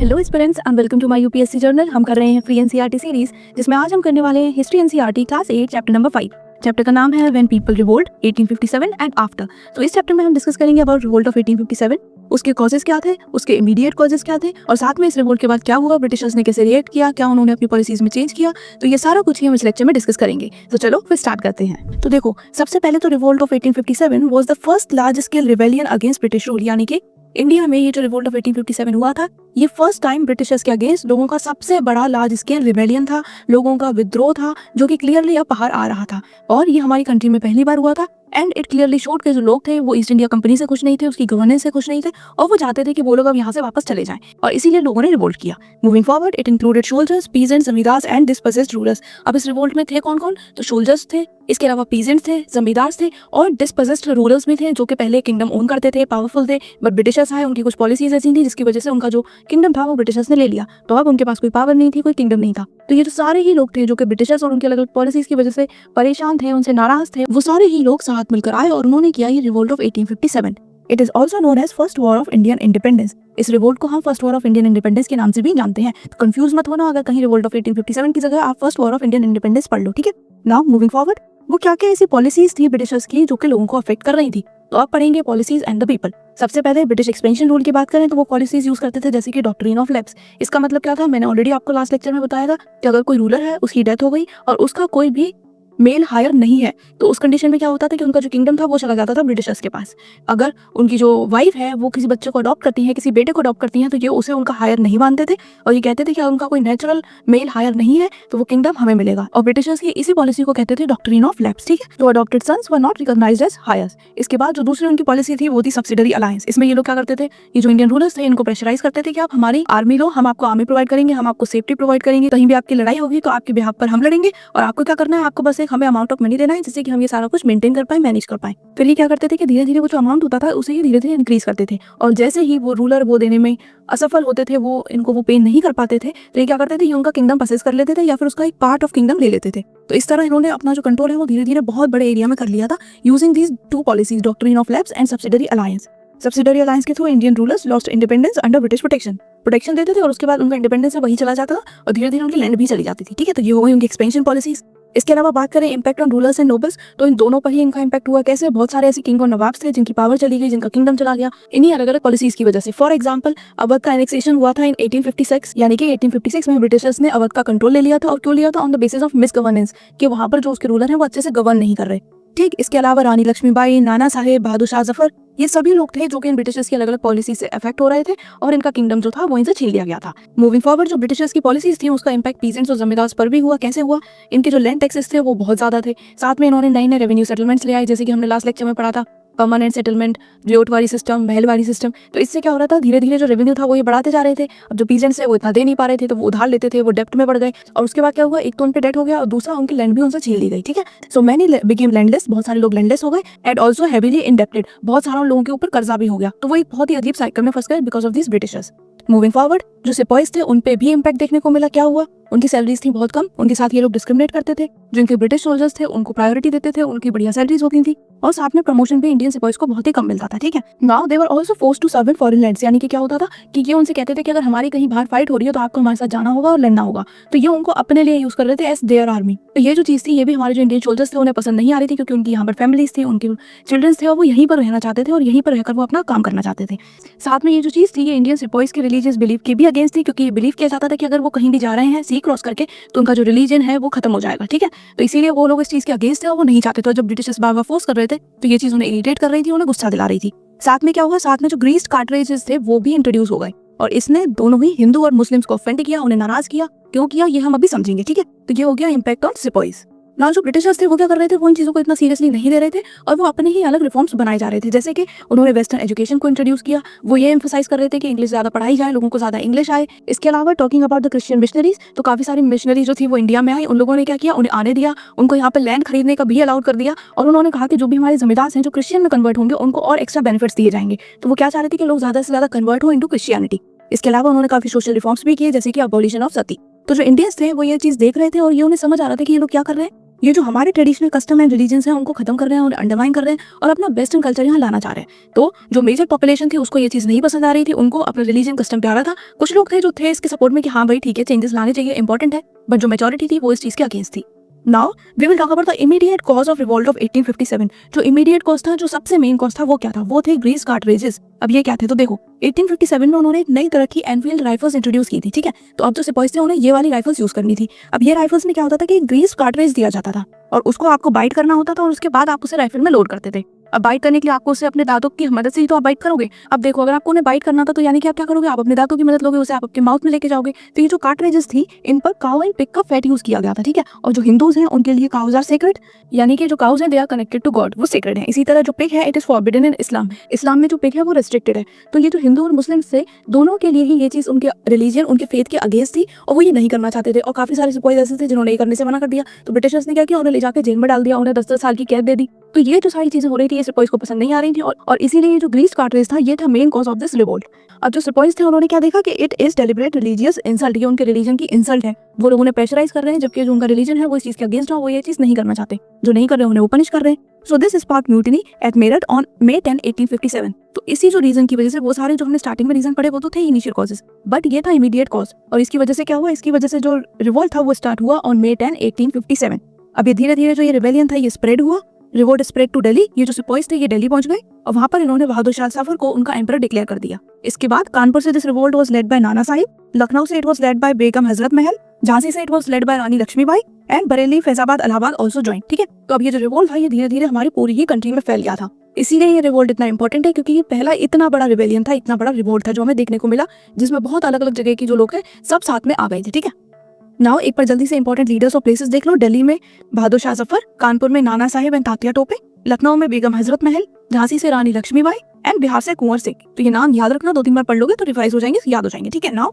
Hello students and welcome to my UPSC journal. हम कर रहे हैं फ्री एनसीईआरटी सीरीज, जिसमें आज हम करने वाले हैं history NCERT class 8 chapter number 5। Chapter का नाम है when people revolt 1857 and after. तो इस चैप्टर में हम डिस्कस करेंगे अबाउट रिवोल्ट ऑफ 1857, उसके कॉजेस क्या थे, उसके इमीडिएट कॉजेस क्या थे, और साथ में इस रिवोल्ट के बाद क्या हुआ, ब्रिटिशर्स ने कैसे रिएक्ट किया, क्या उन्होंने अपनी पॉलिसीज में चेंज किया। तो ये सारा कुछ ही हम इस लेक्चर में डिस्कस करेंगे। तो चलो फिर स्टार्ट करते हैं। तो देखो, सबसे पहले तो revolt of 1857 was the first large scale rebellion against British rule, यानी कि इंडिया में ये जो रिवोल्ट ऑफ 1857 हुआ था, ये फर्स्ट टाइम ब्रिटिशर्स के अगेंस्ट लोगों का सबसे बड़ा लार्ज स्केल रिबेलियन था, लोगों का विद्रोह था, जो कि क्लियरली अब बाहर आ रहा था। और ये हमारी कंट्री में पहली बार हुआ था। एंड इट क्लियरली शोड के जो लोग थे वो ईस्ट इंडिया कंपनी से खुश नहीं थे, उसकी गवर्नेंस से खुश नहीं थे, और वो चाहते थे कि वो लोग अब यहाँ से वापस चले जाएं, और इसीलिए लोगों ने रिवोल्ट किया। Moving forward, it included soldiers, peasants, zamindars and dispossessed rulers. अब इस रिवोल्ट में थे कौन कौन? तो सोल्जर्स थे, इसके अलावा पीजेंट्स थे, जमींदार्स थे, और डिस्पोजेस्ड रूलर्स भी थे, जो कि पहले किंगडम ओन करते थे, पावरफुल थे, बट ब्रिटिशर्स आए, उनकी कुछ पॉलिसीज ऐसी थी जिसकी वजह से उनका जो किंगडम था वो ब्रिटिशर्स ने ले लिया। तो अब उनके पास कोई पावर नहीं थी, कोई किंगडम नहीं था। तो ये जो सारे ही लोग थे जो कि ब्रिटिशर्स और उनकी अलग अलग पॉलिसीज की वजह से परेशान थे, उनसे नाराज थे, वो सारे ही लोग साथ मिलकर आए और उन्होंने किया ये revolt of 1857। It is also known as first war of Indian independence. इस रिवोल्ट को हम first war of Indian independence के नाम से भी जानते हैं। तो कंफ्यूज मत होना, अगर कहीं रिवोल्ट ऑफ 1857 की जगह आप first war of Indian independence पढ़ लो, ठीक है। नाउ मूविंग फॉरवर्ड, वो क्या क्या ऐसी पॉलिसीज थी ब्रिटिशर्स की जो कि लोगों को अफेक्ट कर रही थी। तो आप पढ़ेंगे पॉलिसीज एंड द पीपल। सबसे पहले ब्रिटिश एक्सपेंशन रूल की बात करें तो वो पॉलिसीज यूज करते थे जैसे कि डॉक्ट्रिन ऑफ लैप्स। इसका मतलब क्या था, मैंने ऑलरेडी आपको लास्ट लेक्चर में बताया था कि अगर कोई रूलर है, उसकी डेथ हो गई और उसका कोई भी मेल हायर नहीं है, तो उस कंडीशन में क्या होता था कि उनका जो किंगडम था वो चला जाता था ब्रिटिशर्स के पास। अगर उनकी जो वाइफ है वो किसी बच्चे को अडॉप्ट करती है, किसी बेटे को अडॉप्ट करती है, तो ये उसे उनका हायर नहीं मानते थे, और ये कहते थे कि अगर उनका कोई नेचुरल मेल हायर नहीं है तो वो किंगडम हमें मिलेगा। और ब्रिटिशर्स की इसी पॉलिसी को कहते थे डॉक्ट्रिन ऑफ लैप्स, ठीक है। तो adopted sons were not recognised as heirs. इसके बाद जो दूसरी उनकी पॉलिसी थी वो थी सब्सिडरी अलायंस। इसमें ये लोग क्या करते थे, ये जो इंडियन रूलर्स थे इनको प्रेशराइज करते थे कि आप हमारी आर्मी लो, हम आपको आर्मी प्रोवाइड करेंगे, हम आपको सेफ्टी प्रोवाइड करेंगे, कहीं भी आपकी लड़ाई होगी तो आपके बिहाफ पर हम लड़ेंगे, और आपको क्या करना है, आपको बस एक हमें अमाउंट ऑफ मनी देना है जिससे कि हम ये सारा कुछ मेंटेन कर पाए, मैनेज कर पाए। फिर ये क्या करते थे कि धीरे धीरे वो जो अमाउंट होता था उसे ही धीरे धीरे इंक्रीज करते थे, और जैसे ही वो रूलर वो देने में असफल होते थे, वो इनको वो पे नहीं कर पाते थे, तो ये क्या करते थे, ये उनका किंगडम पसेस कर लेते थे या फिर उसका एक पार्ट ऑफ किंगडम ले लेते थे। तो इस तरह इन्होंने अपना जो कंट्रोल है वो धीरे धीरे बहुत बड़े एरिया में कर लिया था, using these two policies, doctrine of lapse and subsidiary alliance. Subsidiary alliance के through Indian rulers lost independence under British protection देते थे, और उसके बाद उनका इंडिपेंडेंस वहीं चला जाता था और धीरे धीरे उनकी लैंड भी चली जाती थी, ठीक है। तो ये हो गई उनकी एक्सपेंशन पॉलिसीज। इसके अलावा बात करें impact on rulers and nobles, तो इन दोनों पर ही इनका इम्पैक्ट हुआ। कैसे? बहुत सारे ऐसे किंग और नवाब्स थे जिनकी पावर चली गई, जिनका किंगडम चला गया इन्हीं अलग अलग पॉलिसीज की वजह से। फॉर एग्जांपल, अवध का एनेक्सेशन हुआ था इन 1856, यानी कि 1856 में ब्रिटिशर्स ने अवध का कंट्रोल ले लिया था। और क्यों लिया था? On the basis of miss governance, कि वहां पर जो उसके रूलर हैं वो अच्छे से गवर्न नहीं कर रहे, ठीक। इसके अलावा रानी लक्ष्मीबाई, नाना साहेब, बहादुर शाह जफर, ये सभी लोग थे जो कि इन ब्रिटिशर्स की अलग अलग पॉलिसी से अफेक्ट हो रहे थे, और इनका किंगडम जो था वो इनसे छीन लिया गया था। मूविंग फॉरवर्ड, जो ब्रिटिशर्स की पॉलिसीज थी उसका इंपैक्ट पीजेंट्स और जमींदार्स पर भी हुआ। कैसे हुआ? इनके जो लैंड टैक्सेस थे वो बहुत ज्यादा थे, साथ में इन्होंने नए नए रेवेन्यू सेटलमेंट्स ले आए, जैसे कि हमने लास्ट लेक्चर में पढ़ा था, permanent settlement, ryotwari system, mahalwari system. तो इससे क्या हो रहा था, धीरे धीरे जो रेवेन्यू था वो ये बढ़ाते जा रहे थे। अब जो पीजेंट्स है वो इतना दे नहीं पा रहे थे, तो वो उधार लेते थे, वो डेप्ट में पड़ गए, और उसके बाद क्या हुआ, एक तो उन पे डेट हो गया और दूसरा उनकी लैंड भी उनसे छीन ली गई, ठीक है। सो मैनी बिकेम लैंडलेस, बहुत सारे लोग लैंडलेस हो गए, एंड ऑल्सो हेवीली इंडेप्टेड, बहुत सारे लोगों के ऊपर कर्जा भी हो गया। तो वो एक बहुत ही अजीब साइकिल में फंस गए because of this Britishers. Moving forward, जो सिपाहीज थे उन पे भी इम्पैक्ट देखने को मिला। क्या हुआ? उनकी सैलरीज थी बहुत कम, उनके साथ ये लोग डिस्क्रिमिनेट करते थे। जो इनके ब्रिटिश सोल्जर्स थे उनको प्रायोरिटी देते थे, उनकी बढ़िया सैलरीज होती थी, और साथ में प्रमोशन भी इंडियन सिपाहीज को बहुत ही कम मिलता था, ठीक है। Now they were also forced to serve in foreign lands, यानी कि क्या होता था कि ये उनसे कहते थे कि अगर हमारी कहीं बाहर फाइट हो रही है तो आपको हमारे साथ जाना होगा और लड़ना होगा। तो ये उनको अपने लिए यूज कर रहे थे एज देयर आर्मी। तो ये जो चीज थी ये भी हमारे जो इंडियन सोल्जर्स थे उन्हें पसंद नहीं आ रही थी, क्योंकि उनकी यहाँ पर फैमिलीज थी, उनके चिल्ड्रंस थे, और वो यहीं पर रहना चाहते थे और यहीं पर रहकर वो अपना काम करना चाहते थे। साथ में ये जो चीज थी ये इंडियन सिपाहीज के रिलीजियस बिलीफ की भी अगेंस्ट थी, क्योंकि ये बिलीव किया जाता था कि अगर वो कहीं भी जा रहे हैं सी क्रॉस करके तो उनका जो रिलीजन है वो खत्म हो जाएगा, ठीक है। तो इसीलिए वो लोग इस चीज के अगेंस्ट थे और वो नहीं चाहते थे। जब ब्रिटिशर्स बार बार फोर्स कर रहे थे तो ये चीज उन्हें इरिटेट कर रही थी, उन्हें गुस्सा दिला रही थी। साथ में क्या हुआ, साथ में जो ग्रीस्ड कार्ट्रिजेस थे वो भी इंट्रोड्यूस हो गए, और इसने दोनों ही हिंदू और मुस्लिम्स को ऑफेंड किया, उन्हें नाराज किया। क्यों किया ये हम अभी समझेंगे, ठीक है। तो ये हो गया इम्पैक्ट ऑन सिपाहीज। ना जो ब्रिटिशर्स थे वो क्या कर रहे थे, वो इन चीज़ों को इतना सीरियसली नहीं ले रहे थे, और वो अपने ही अलग रिफॉर्म्स बनाए जा रहे थे। जैसे कि उन्होंने वेस्टर्न एजुकेशन को इंट्रोड्यूस किया, वो ये एम्फसाइज कर रहे थे कि इंग्लिश ज़्यादा पढ़ाई जाए, लोगों को ज़्यादा इंग्लिश आए। इसके अलावा talking about the Christian missionaries, तो काफ़ी सारी मिशनरी जो थी वो इंडिया में आई, उन लोगों ने क्या किया, उन्हें आने दिया, उनको यहाँ पर लैंड खरीदने का भी अलाउड कर दिया, और उन्होंने कहा कि जो भी हमारे जमींदार हैं जो क्रिश्चियन में कन्वर्ट होंगे उनको और एक्स्ट्रा बेनिफिट्स दिए जाएंगे। तो वो क्या चाह रहे थे कि लोग ज़्यादा से ज़्यादा कन्वर्ट हो इनटू क्रिश्चियनिटी। इसके अलावा उन्होंने काफ़ी सोशल रिफॉर्म्स भी किए, जैसे कि अबॉलिशन ऑफ सती। तो जो इंडियंस थे वो ये चीज़ देख रहे थे और ये उन्हें समझ आ रहा था कि ये लोग क्या कर रहे हैं, ये जो हमारे ट्रेडिशनल कस्टम एंड रिलीजन हैं उनको खत्म कर रहे हैं और अंडरमाइन कर रहे हैं और अपना वेस्टर्न कल्चर यहाँ लाना चाह रहे हैं। तो जो मेजर पॉपुलेशन थी उसको ये चीज़ नहीं पसंद आ रही थी, उनको अपना रिलीजन कस्टम प्यारा था। कुछ लोग थे जो थे इसके सपोर्ट में कि हाँ भाई ठीक है, चेंजेस लाने चाहिए, इंपॉर्टेंट है, बट जो मेजोरिटी थी वो इस चीज़ के अगेंस्ट थी। Now we will talk about the immediate cause of revolt of 1857। जो इमीडिएट कॉज था, जो सबसे मेन कॉज था, वो क्या था? वो थे ग्रीस कार्ट्रिजेस। अब ये क्या थे? तो देखो 1857 में उन्होंने एक नई तरह की एनफील्ड राइफल्स इंट्रोड्यूस की थी, ठीक है। तो अब जो सिपाहीज थे उन्हें ये वाली राइफल्स यूज करनी थी। अब ये राइफल्स में क्या होता था कि ग्रीस कार्ट्रिज दिया जाता था और उसको आपको बाइट करना होता था और उसके बाद आप उसे राइफल में लोड करते थे। अब बाइट करने के लिए आपको उसे अपने दांतों की मदद से ही तो आप बाइट करोगे। अब देखो, अगर आपको उन्हें बाइट करना था तो यानी कि आप क्या करोगे? आप अपने दांतों की मदद लोगे, उसे आप आपके माउथ में लेके जाओगे। तो ये जो कार्ट्रिजेस थी इन पर काउ एंड पिग का फैट यूज किया गया था, ठीक है। और जो हिंदूज हैं उनके लिए काउज आर सेक्रेड, यानी कि जो काउज हैं they are connected to god, वो सेक्रेड है। इसी तरह जो पिग है it is forbidden in Islam, Islam में जो पिग है वो रेस्ट्रिक्टेड है। तो ये जो हिंदू और मुस्लिम थे दोनों के लिए ही ये चीज उनके रिलीजन, उनके फेथ के अगेंस्ट थी और वो ये नहीं करना चाहते थे। और काफी सारे सिपाही ऐसे थे जिन्होंने ये करने से मना कर दिया। तो ब्रिटिशर्स ने क्या किया? उन्हें ले जाकर जेल में डाल दिया, उन्हें 10-10 साल की कैद दे दी। तो ये जो सारी चीजें हो रही थी ये सिपाहीज को पसंद नहीं आ रही थी और इसीलिए जो ग्रीस कार्ट्रिज था ये था main cause of this revolt. अब जो सिपाहीज थे उन्होंने क्या देखा कि it is deliberate religious insult, ये उनके रिलीजन की इंसल्ट है। वो लोग उन्हें प्रेशराइज कर रहे हैं, जबकि जो उनका रिलीजन है वो इस चीज के अगेंस्ट है, वो ये चीज नहीं करना चाहते। जो नहीं कर रहे उन्हें वो पनिश कर रहे हैं। So this spark mutiny at Meerut on May 10, 1857। तो इसी जो रीजन की वजह से, वो सारे जो हमने स्टार्टिंग में रीजन पढ़े वो तो थे इनिशियल कॉजेस, बट ये था इमीडिएट कॉज। और इसकी वजह से क्या हुआ? इसकी वजह से जो रिवोल्ट था वो स्टार्ट हुआ ऑन May 10, 1857। अब ये धीरे धीरे जो ये रिवेलियन था ये स्प्रेड हुआ। Revolt spread to Delhi. ये जो सिपाहीज थे ये दिल्ली पहुंच गए और वहां पर इन्होंने बहादुर शाह जफर को उनका एम्परर डिक्लेयर कर दिया। इसके बाद कानपुर से this revolt was led by Nana Sahib, Lucknow से it was led by Begum Hazrat Mahal, Jhansi से it was led by Rani Lakshmibai and Bareilly, Faizabad, Allahabad also joined, ठीक है। तो अब ये जो रिवोल्ट था ये धीरे धीरे हमारी पूरी ही कंट्री में फैल गया था। इसीलिए ये रिवोल्ट इतना इंपॉर्टेंट है क्योंकि ये पहला इतना बड़ा रिवेलियन था, इतना बड़ा रिवोल्ट था जो हमें देखने को मिला, जिसमें बहुत अलग अलग जगह की जो लोग हैं सब साथ में आ गए थे, ठीक है। नाउ एक बार जल्दी से इंपॉर्टेंट लीडर्स और प्लेसेस देख लो। दिल्ली में बहादुर शाह जफर, कानपुर में नाना साहिब एंड तात्या टोपे, लखनऊ में बेगम हजरत महल, झांसी से रानी लक्ष्मीबाई एंड बिहार से कुंवर सिंह। तो ये नाम याद रखना, 2-3 बार पढ़ लोगे तो रिवाइज हो जाएंगे, याद हो जाएंगे, ठीक है। Now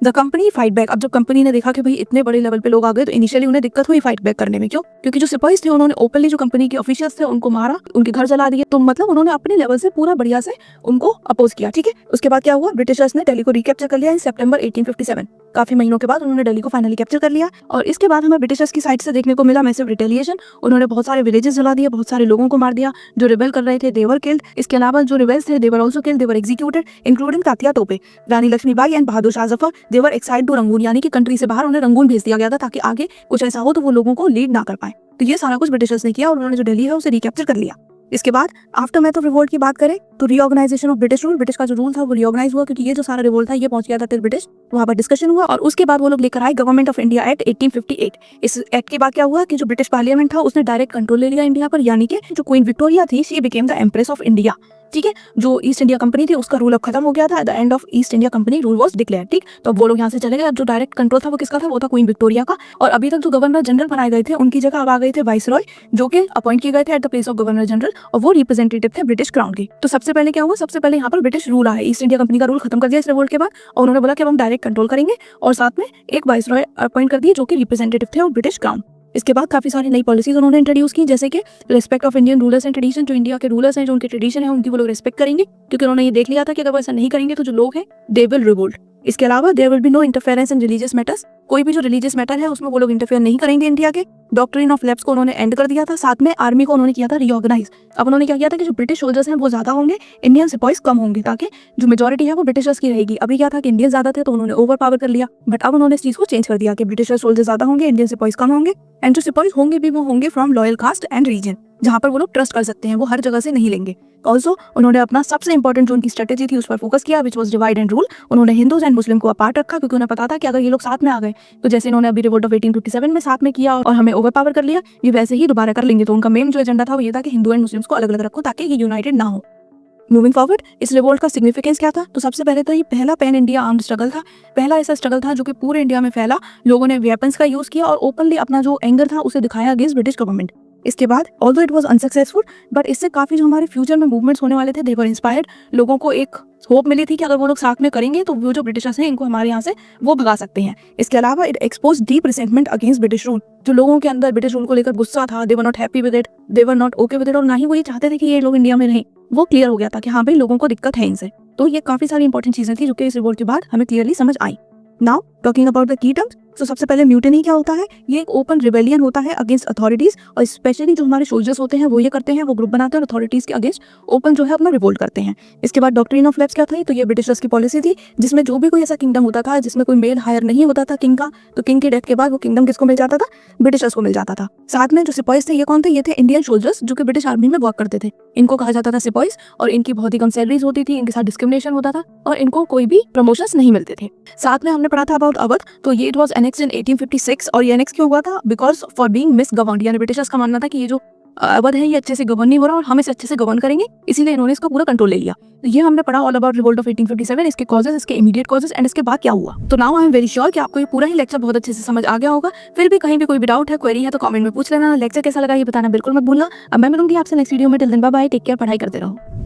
the company fight back. अब जब कंपनी ने देखा कि भाई इतने बड़े लेवल पे लोग आ गए तो इनिशियली उन्हें दिक्कत हुई फाइट बैक करने में। क्यों? क्योंकि जो सिपाहीज थे उन्होंने ओपनली जो कंपनी के ऑफिशियल्स थे उनको मारा, उनके घर जला दिए। तो मतलब उन्होंने अपने लेवल से पूरा बढ़िया से उनको अपोज किया, ठीक है। उसके बाद क्या हुआ? ब्रिटिशर्स ने दिल्ली को रिकैप्चर कर लिया इन सितंबर 1857। काफी महीनों के बाद उन्होंने दिल्ली को फाइनली कैप्चर कर लिया और इसके बाद हमें ब्रिटिशर्स की साइड से देखने को मिला मैसिव रिटेलिएशन। उन्होंने बहुत सारे विलेजेस जला दिए, बहुत सारे लोगों को मार दिया जो रिबेल कर रहे थे, दे वर किल्ड। इसके अलावा जो रिबेल्स थे they were also killed, they were executed including Tatya Tope, Rani Lakshmibai and Bahadur Shah Zafar. They were exiled to Rangoon, यानी कि कंट्री से बाहर उन्हें रंगून भेज दिया गया था ताकि आगे कुछ ऐसा हो तो वो लोगों को लीड ना कर पाए। तो ये सारा कुछ ब्रिटिशर्स ने किया और उन्होंने जो दिल्ली है उसे रिकैप्चर कर लिया। इसके बाद आफ्टर मैथ ऑफ रिवोल्ट की बात करें तो reorganisation of British rule, British का जो रूल था वो रीऑर्गेनाइज हुआ क्योंकि ये जो सारा रिवोल्ट था ये पहुंच गया था ब्रिटिश, वहां पर डिस्कशन हुआ और उसके बाद वो लोग लेकर आए गवर्नमेंट ऑफ इंडिया एक्ट 1858। इस एक्ट के बाद क्या हुआ कि जो ब्रिटिश पार्लियामेंट था उसने डायरेक्ट कंट्रोल ले लिया इंडिया पर, यानी कि जो क्वीन विक्टोरिया थी she became the empress of India, ठीक है। जो ईस्ट इंडिया कंपनी थी उसका रूल अब खत्म हो गया था, at the end of east India company rule was declared, ठीक। तो अब वो लोग यहाँ से चले गए। अब जो डायरेक्ट कंट्रोल था वो किसका था? वो था क्वीन विक्टोरिया का। और अभी तक जो गवर्नर जनरल बनाए गए थे उनकी जगह अब आ गए थे वाइसरॉय, जो कि अपॉइंट किए गए थे at the place of governor general और वो रिप्रेजेंटेटिव थे ब्रिटिश क्राउन के। तो सबसे पहले क्या हुआ? सबसे पहले यहाँ पर ब्रिटिश रूल आया, ईस्ट इंडिया कंपनी का रूल खत्म कर दिया इस रिवोल्ट के बाद और उन्होंने बोला कि अब हम डायरेक्ट कंट्रोल करेंगे और साथ में एक वाइसरॉय अपॉइंट कर दिए जो कि रिप्रेजेंटेटिव थे और ब्रिटिश क्राउन। इसके बाद काफी सारी नई पॉलिसीज उन्होंने इंट्रोड्यूस की, जैसे कि respect of Indian rulers and tradition. जो इंडिया के रूलर्स हैं, जो उनके ट्रेडिशन है, उनकी वो लोग रिस्पेक्ट करेंगे क्योंकि उन्होंने ये देख लिया था कि अगर वो ऐसा नहीं करेंगे तो जो लोग हैं दे विल रिवोल्ट। इसके अलावा there will be no interference in religious matters, कोई भी जो रिलीजियस मैटर है उसमें वो लोग इंटरफेयर नहीं करेंगे इंडिया के। डॉक्ट्रिन ऑफ लैप्स को उन्होंने एंड कर दिया था, साथ में आर्मी को उन्होंने किया था रीऑर्गेनाइज। अब उन्होंने क्या किया था कि जो ब्रिटिश सोल्जर्स हैं वो ज्यादा होंगे, इंडियन सिपाहीज कम होंगे, ताकि जो मेजोरिटी है वो ब्रिटिशर्स की रहेगी। अभी क्या था कि इंडियन ज्यादा थे तो उन्होंने ओवर पावर कर लिया, बट अब उन्होंने इस चीज को चेंज कर दिया कि ब्रिटिश सोल्जर्स ज्यादा होंगे, इंडियन सिपाहीज कम होंगे एंड जो सिपाहीज होंगे भी वो होंगे from loyal caste and region, जहां पर वो लोग ट्रस्ट कर सकते हैं, वो हर जगह से नहीं लेंगे। ऑल्सो उन्होंने अपना सबसे इंपॉर्टेंट जो उनकी स्ट्रेटेजी थी उस पर फोकस किया, which was divide and rule. उन्होंने हिंदूज एंड मुस्लिम को अपार्ट रखा क्योंकि उन्हें पता था कि अगर ये लोग साथ में आ गए तो जैसे इन्होंने अभी रिवोल्ट ऑफ 1857 में साथ में किया और हमें ओवर पावर कर लिया, ये वैसे ही दोबारा कर लेंगे। तो उनका मेन जो एजेंडा था वो ये था कि हिंदू एंड मुस्लिम्स को अलग अलग रखो ताकि ये यूनाइटेड ना हो। मूविंग फॉरवर्ड, इस रिवोल्ट का सिग्निफिकेंस क्या था? तो सबसे पहले तो ये पहला पैन इंडिया आर्म्ड स्ट्रगल था, पहला ऐसा स्ट्रगल था जो कि पूरे इंडिया में फैला। लोगों ने वेपन्स का यूज किया और ओपनली अपना जो एंगर था उसे दिखाया अगेंस्ट ब्रिटिश गवर्नमेंट। इसके बाद although it was unsuccessful, but इससे काफी जो हमारे फ्यूचर में मूवमेंट्स होने वाले थे दे वर इंस्पायर्ड। लोगों को एक होप मिली थी कि अगर वो लोग साथ में करेंगे तो वो जो ब्रिटिशर्स हैं इनको हमारे यहाँ से वो भगा सकते हैं। इसके अलावा it expose deep resentment against British rule. जो लोगों के अंदर ब्रिटिश रूल को लेकर गुस्सा था, they were not happy with it, they were not okay with it, और ना ही वो ये चाहते थे कि ये लोग इंडिया में रहें, वो क्लियर हो गया था कि हाँ भाई लोगों को दिक्कत है इनसे। तो ये काफी सारी इंपॉर्टेंट चीजें थी जो कि इस रिवोल्ट के बाद हमें क्लियरली समझ आई। Now talking about the key terms, तो सबसे पहले म्यूटिनी क्या होता है, ये एक ओपन रिबेलियन होता है अगेंस्ट अथॉरिटीज, और स्पेशली जो हमारे सोल्जर्स होते हैं वो ये करते हैं, वो ग्रुप बनाते हैं और अथॉरिटीज के अगेंस्ट ओपन जो है अपना रिवोल्ट करते हैं। इसके बाद डॉक्ट्रिन ऑफ लैप्स क्या थी, तो ये ब्रिटिशर्स की पॉलिसी थी जिसमें जो भी कोई ऐसा किंगडम होता था जिसमें कोई मेल हायर नहीं होता था किंग का, तो किंग की डेथ के बाद वो किंगडम किसको मिल जाता था, ब्रिटिशर्स को मिल जाता था। साथ में जो सिपाहीज थे ये कौन थे, ये थे इंडियन सोल्जर्स जो कि ब्रिटिश आर्मी में वर्क करते थे, इनको कहा जाता था सिपाहीज, और इनकी बहुत ही कम सैलरीज होती थी, इनके साथ डिस्क्रिमिनेशन होता था और इनको कोई भी प्रमोशंस नहीं मिलते थे। साथ में हमने पढ़ा था अबाउट अवध, तो ये इट वाज एनेक्स्ड इन 1856, और ये एनेक्स क्यों हुआ था, बिकॉज फॉर बीइंग मिसगवर्न्ड, यानी ब्रिटिशर्स का मानना था कि ये जो अवध है ये अच्छे से गवर्न नहीं हो रहा और हम इसे अच्छे से गवर्न करेंगे, इसीलिए इन्होंने इसका पूरा कंट्रोल ले लिया। तो ये हमने पढ़ा ऑल अबाउट रिवोल्ट ऑफ 1857, इसके कॉजेस, इसके इमीडिएट कॉजेस एंड इसके बाद क्या हुआ। तो now I am very sure कि आपको ये पूरा ही लेक्चर बहुत अच्छे से समझ आ गया होगा। फिर भी कहीं भी कोई भी डाउट है, क्वेरी है तो कमेंट में पूछ लेना। लेक्चर कैसा लगा ये बताना बिल्कुल मत भूलना। अब मैं मिलूंगी आपसे नेक्स्ट वीडियो में। Till then bye bye, take care, पढ़ाई करते रहो।